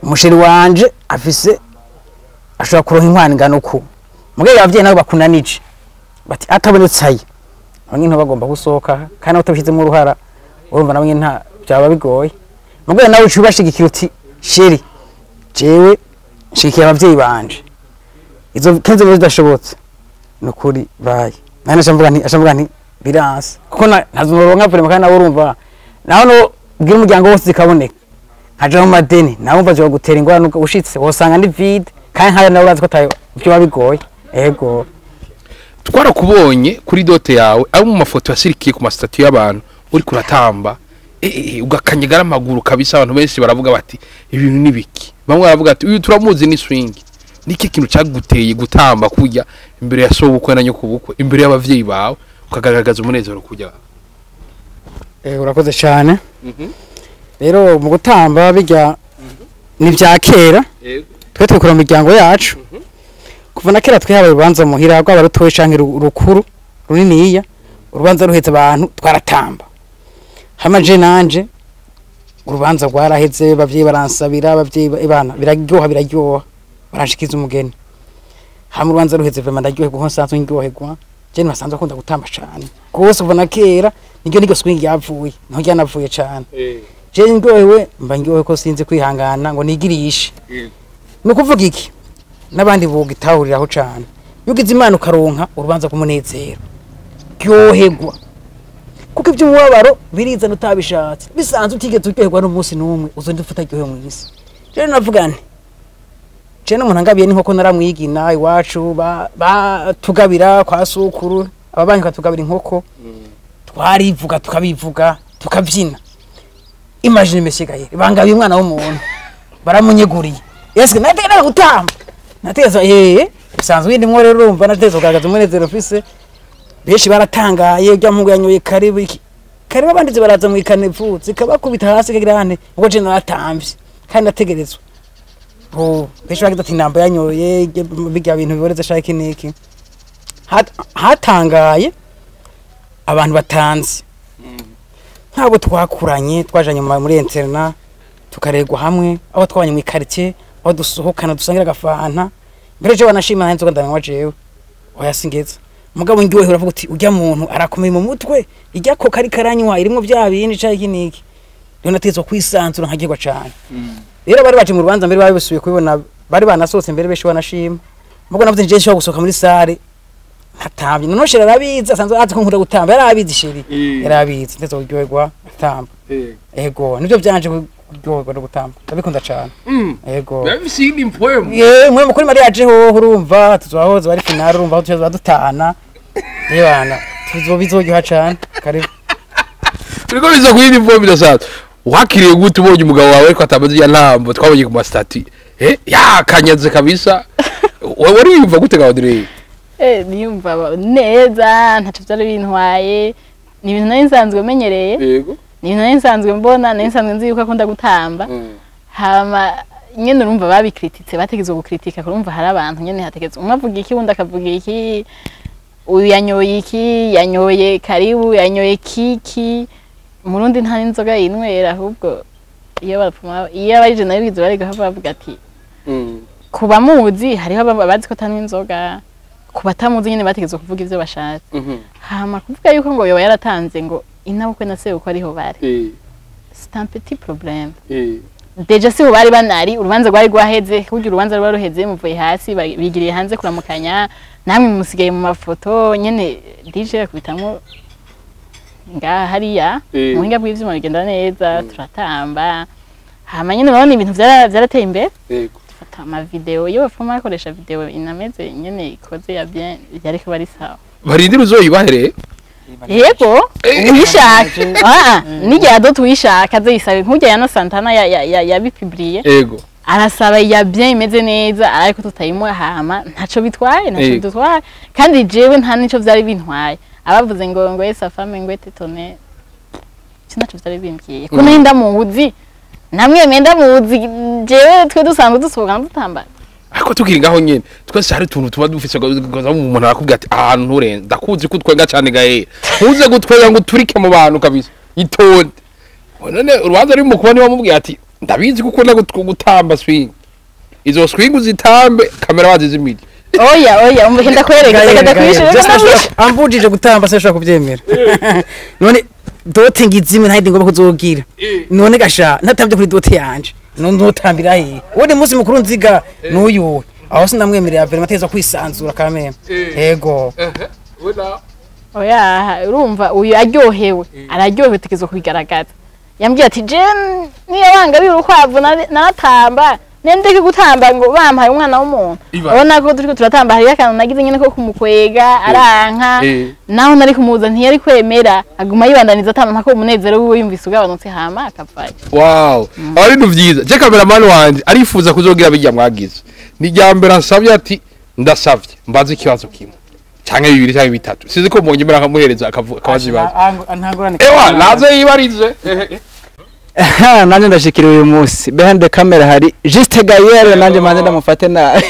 umusheri wanje afise ashobora kuronka inkwano ingana uku mugeye abavyeyi nabo bakunanije bati atabonetse ayi abanye bagomba gusohoka kandi utabishizemo uruhara urumva nabo nta byaba bigoye mugeye nawe ucubashigikira uti sheri jewe shikiye abavyeyi banje izo kenze bidashobotse nukuri baye nane ashamvuga nti biranse kuko ntazoronka vraiment kandi nawe urumva naho no bwira umuryango wose zikaboneka nkaje mu madeni nawe umva je gutera ingwara ushitse wosanga ndi vide kandi nkaya nawe urazi ko tayo byo babigoye ego. Twarakubonye kuri dote yawe abo mu mafoto yasirikiye ku mastatue y'abantu uri kuratamba ugakanyegara amaguru kabisa abantu benshi baravuga bati ibintu nibiki bamwe baravuga ati uyu turamuzi ni swing niki kintu cyaguteye gutamba kujya imbere ya SEBUKWE na nyokubukwe imbere y'abavyeyi bawe ukagaragaza umunezero kujya urakoze cyane. Rero mu gutamba bijya ni bya kera twe tukora mu miryango yacu kuva na kera twihabaye urubanza muhira rwaba rutoye canke rukuru runiniya urubanza ruhetse abantu twaratamba hamaje nanje urubanza rwaraheze bavyeyi baransabira abavyeyi ibana biraryoha barashikiza umugeni hamwe urubanza ruheze vraiment ndaryohe kuko nsanzwe ndyoherwa je nasanzwe akunda gutamba cyane gose kuva na kera niryo swing yavuye naho ryanavuye cyane je ndyohewe mba ndyohe ko sinzi kwihangana ngo nigirishe nukuvuga iki nabandi buga itahuriraho cyane yugize imana ukaronka urubanza kumunezero ryoherwa kuko iby'umubabaro birizana utabishatse bisanzwe utigeze uryoherwa n'umunsi n'umwe uzonda ufata iryohe mu isi rero navuga nti je n'umuntu angabiye n'inkoko naramwigina iwacu batugabira kwa sukuru ababanyi katugabira inkoko twarivuga tukabivuga tukabyina imagine meshigaye bangabiye umwana w'umuntu baramunyeguriye yeske nategera gutamba nateza bisanzwe ndimwo rero urumva nateza kugaragaza umunezero ufise benshi baratangaye ujya mu yanyoye karibu karibu abandize baraza mu ikanevu zikabakubita hasi kagirane ubwo je naratambye kandi nategerezwa benshi bagize ati namba yanyoye bijya bintu biboreza shaka niki hatangaye abantu batanze nk'abo twakuranye twajanye muri interna tukaregwa hamwe abo twabanye mu quartier aho dusohokana dusangira agafanta mbere je wanashima nta nzoga ndanywa jewe oyasingeza mugabo ngiwe uravuga uti ujya muntu arakomeye mu mutwe ijya ko kari karanywa irimo bya bindi cyangwa kiniki rero natezwa kwisanzura nkagirwa cyane rero bari baje mu rubanza mbere babisubiye kubibona bari banasose mbere beshi wanashima mugabo navuze nje nshobora gusohoka muri sare ntatambye none shira rabiza sanzwe azi ko nkunda gutamba yarabizi shiri yarabizi ndetse uryoherwa gutamba ego nivyo byanje kuryoherwa no gutamba ndabikunda cyane ego babisindi mpoem mwe mukuri mariage ho urumva tuzahoza bari finale urumva aho tuzo badutana yebana bizoryoha cyane karibu uriko biza kuyindi mpoem bidasanzwe wakiriye gute ubonye umugabo wawe ko atamaze ya ntambo twabonye ku mastati kanyaze kabisa wari wiyumva gute Gaudrey niyumva neza ntacyo byari bintwaye ni ibintu nari nsanzwe menyereye yego ni ibintu nari nsanzwe mbona nari nsanzwe nzi yuko akunda gutamba hama nyene urumva babikrititse bategezwe gukritika kurumva hari abantu nyene hategezwe umwe avuga iki wundi akavuga iki uyu yanyoye iki yanyoye karibu yanyoye kiki murundi nta inzoga yinwera ahubwo iyo bapfuma iyo abaje nayo bizo bari gahava bavuga ati kuba muzi hariho abazi ko tanwa inzoga kubatamuzi nyene bategezwe kuvuga ivyo bashatse hama kuvuga yuko ngo yoba yaratanze ngo inabukwe na SEBUKWE ariho bari c'est un petit problème deja si bari banari urubanza rwari rwaheze kugira urubanza rwari ruheze muvuye hasi bigiriye hanze kuramukanya namwe musigaye mu mafoto nyene DJ yakubitamo nga hariya muhinga bw'ivyuma bigenda neza turatamba hama nyene none ibintu vyarateye imbere fata ama video yo bafuma akoresha video inameze nyene ikoze ya bien yari ko bari sawa barindira uzoyibahere yego uyishaka nijya do tuyishaka azisabe nkujya yana Santana ya bipubliye yego arasaba ya bien imeze neza ariko tutayimwe hama ntaco bitwaye ntaco dutwaye kandi jewe nta nico vyari bintwaye abavuze ngo esa femme ngo etone sinaco vyari bimbwiye ko nenda muzi namwe menda muzi jewe twe dusanzwe dusohoka dutamba ariko tukiri ngaho nyene twese hari tuntu tuba dufise gaza mu muntu akubwira ati ahantu nturenze ndakuzi kutwenga cyane gahe uze gutwenga ngo turike mu bantu kabisa itonde none urubanza ari mu kubona bamubwira ati ndabizi kuko gutamba swing izo swing uzitambe kamera bazizimije oya umuhinda kwereka ndakwishyura ambujije gutamba se shaka kubyemera none dote ngizime ntayindi ngomba kuzogira none gasha ntatambye kuri dote yanje nutambira he wone musi mukuru nziga n'uyu aho sinamwemerera vere mateza kwisanzura kameme yego oya urumva uyu aryohewe araryohewe tekezo kubigaragaza yambwiye ati je niyo wanga biri ukwavu naratamba nendeke gutamba ngo bampaye umwana w'umuntu ubona ko turiko turatamba hari akantu nagize nyene ko kumukwega aranka naho nari kumuza ntiyari kwemera aguma yibandaniza atamba ko umunezero wiwe yumvise ugabanutse hama akavaye wow ari nuvyiza je cameraman wanje arifuza kuzogira bijya mwagize ni jambere ansavye ati ndasavye mbaze ikibazo kimwe canke bibiri canke bitatu sizi ko mbonye mbera kamuhereza akabazibaza ewa nazo yibarize nanje ndashikira uyu munsi behind the camera hari juste Gabriel nanje manje ndamufate na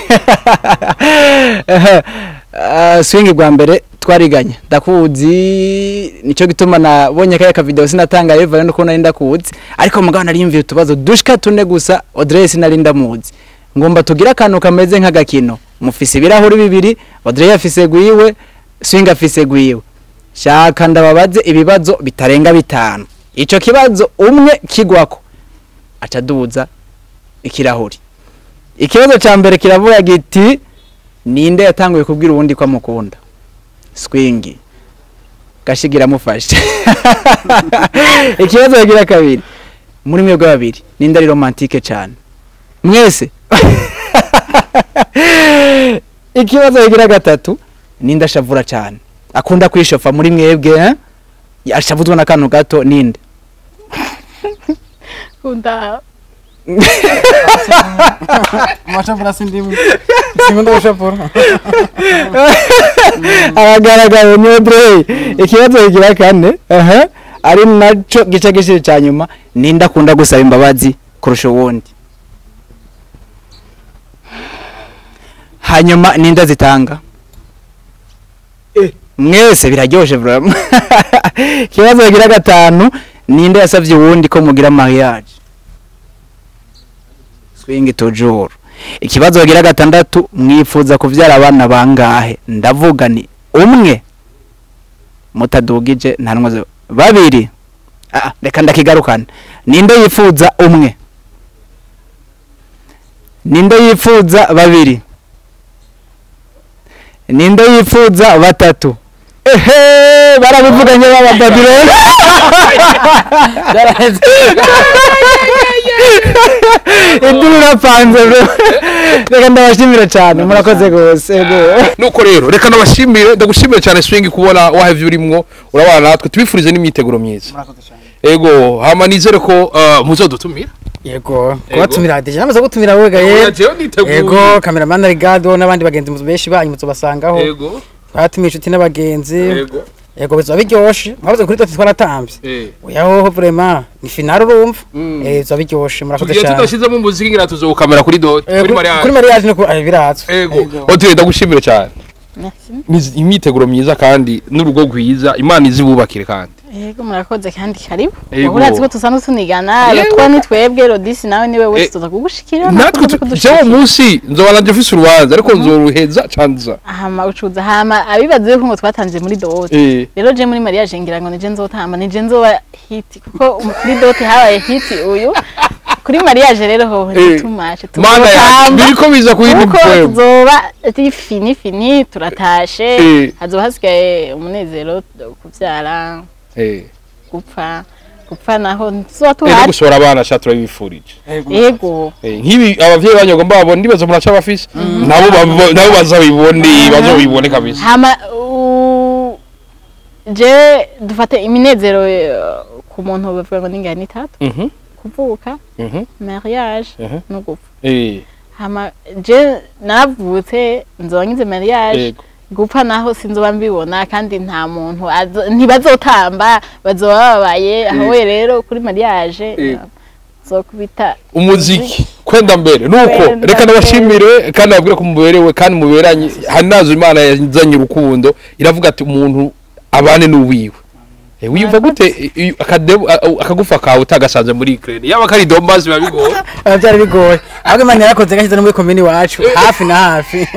swing rwa mbere twariganye ndakuzi nico gituma nabonye kaya ka video sinatanga Eva nuko nari ndakuzi ariko mugabo nari yumviye tubazo dushika tune gusa Audrey sinari ndamuzi ngomba tugira akantu kameze nk'agakino mufise ibirahuri bibiri Audrey afise gwiwe swing afise gwiwe shaka ndababaze ibibazo bitarenga bitanu ico kibazo umwe kigwako acaduza ikirahuri ikibazo ca mbere kiravuga giti ninde yatanguye kubwira ubundi ko amukunda swing gashigira mufashe ikibazo bagira kabiri muri mwebwe babiri ninde ari romantique cyane mwese ikibazo bagira gatatu ninde ashavura cyane akunda kwishofa muri mwebwe ashavuzwa na kantu gato ninde kunda Amashapura sindimu. Sinkunda gushapura. Agaragaye ni Audrey. Ikibazo kigira kane. Ari naco gice gishiri cyanyuma ninda akunda gusaba imbabazi kurusha uwundi. Hanyuma ninda zitanga. Mwese biraryoshe vraiment. Ikibazo kigira gatanu ninde yasavye uwundi ko mugira mariage. Swing toujours. Ikibazo bagira gatandatu mwifuza kuvyara abana bangahe ndavuga ni umwe mutadugije ntanwaze babiri reka ndakigarukana ninde yifuza umwe ninde yifuza babiri ninde yifuza batatu barabivuganye baba Babylon idura panze bro reka ndabashimira cyane murakoze gose nuko rero reka ndabashimire ndagushimira cyane swing kubona wahevye urimwo urabana natwe tubifurize n'imyiteguro myiza Murakoze cyane. Ego hama nizere ko muzodutumira Yego kubatumira deje namaze gutumira wega yego cameraman Rigado n'abandi bagenzi mu benshi banyu muzobasangaho Ego batumira inshuti n'abagenzi Ego Yego bizoba biryoshe mwabuze kuri tatu twaratambye oyaho vraiment ni final urumva bizoba biryoshe murakoze cyane tudashizemo umuziki ngira tuzokamera kuri do kuri mariage no biratswe Ego Audrey ndagushimira cyane merci imyiteguro myiza kandi n'urugo rwiza Imana izibubakire kandi yego murakoze kandi karibu urazi ko tusanzwe tunigana batwa nitwebwe Rodisi nawe niwe wese tuza kugushikira natwe jewe umunsi nzobananje ufise urubanza ariko nzoruheza canza hama ucuza hama abibaze ko ngo twatanze muri dote rero je muri mariage ngira ngo nije nzotamba nije nzoba hit kuko muri dote habaye hit uyu kuri mariage rero ho tumashe mana ya biriko biza kuyindi poem tuzoba ati fini turatashe hazoba hasigaye umunezero kuvyara gupfa naho tuzotuhari gushora abana shatura bifurije yego nkibi abavyeyi banyagomba babona ndibazo muraca bafise nabo bazabibone kabisa hama je dufate iminezero ku muntu bavuga ngo ningana itatu kuvuka mariage no gupfa hama je navutse nzongize mariage gupfa naho sinzoba mbibona kandi nta muntu ntibazotamba bazobabaye aho rero kuri mariage zokubita umuziki kwenda mbere nuko reka nabashimire kandi abwire ko muberewe kandi muberanye hanazo Imana yazanye urukundo iravuga ati umuntu abane n'uwiwe wiyumva gute akagufa kawe utagasanze muri Ukraine yaba kari dombazi babigoye byari bigoye ahubwo Imana yarakoze gashize no muri komini wacu hafi na hafi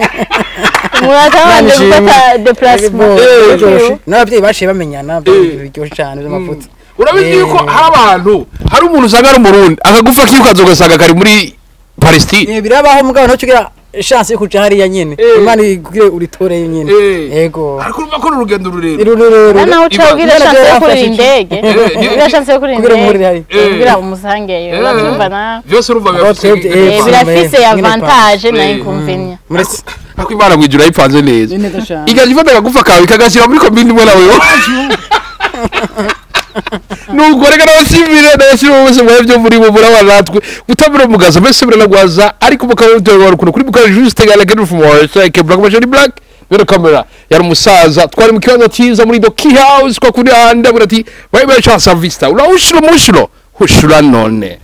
muratabanje gufata déplacement n'ababyeyi bashiye bamenyana biryoshye cyane by'amafuta urabizi yuko hari abantu hari umuntu usanga ari umurundi akagufa kiyo kazogasanga kari muri Palestine birabaho mugabo nto cyugira chance yo kuja hariya nyene Imana igire uritore nyene yego ariko urumva ko urugendo rurerure rurerure naho ucagira chance yo kuri indege ugira chance yo kuri indege ugira umusangeyo urabyumva na byose urumva birafise avantage na inconvénient ako Imana gwijura yipanze neza igaje ifata akagufa kawe ikagashyira muri komini imwe nawe nuko reka nabashimire bose mwebwe muri bo burabanatwe utabura mugaza mbese biranagwaza ariko mukaba uterwa rukundo kuri mukaba juste gala from our side black machine black bero camera yari umusaza twari mu kibanza cyiza muri do key house kwa kuri handa burati bye bye cha vista ula ushiro mushiro hushura none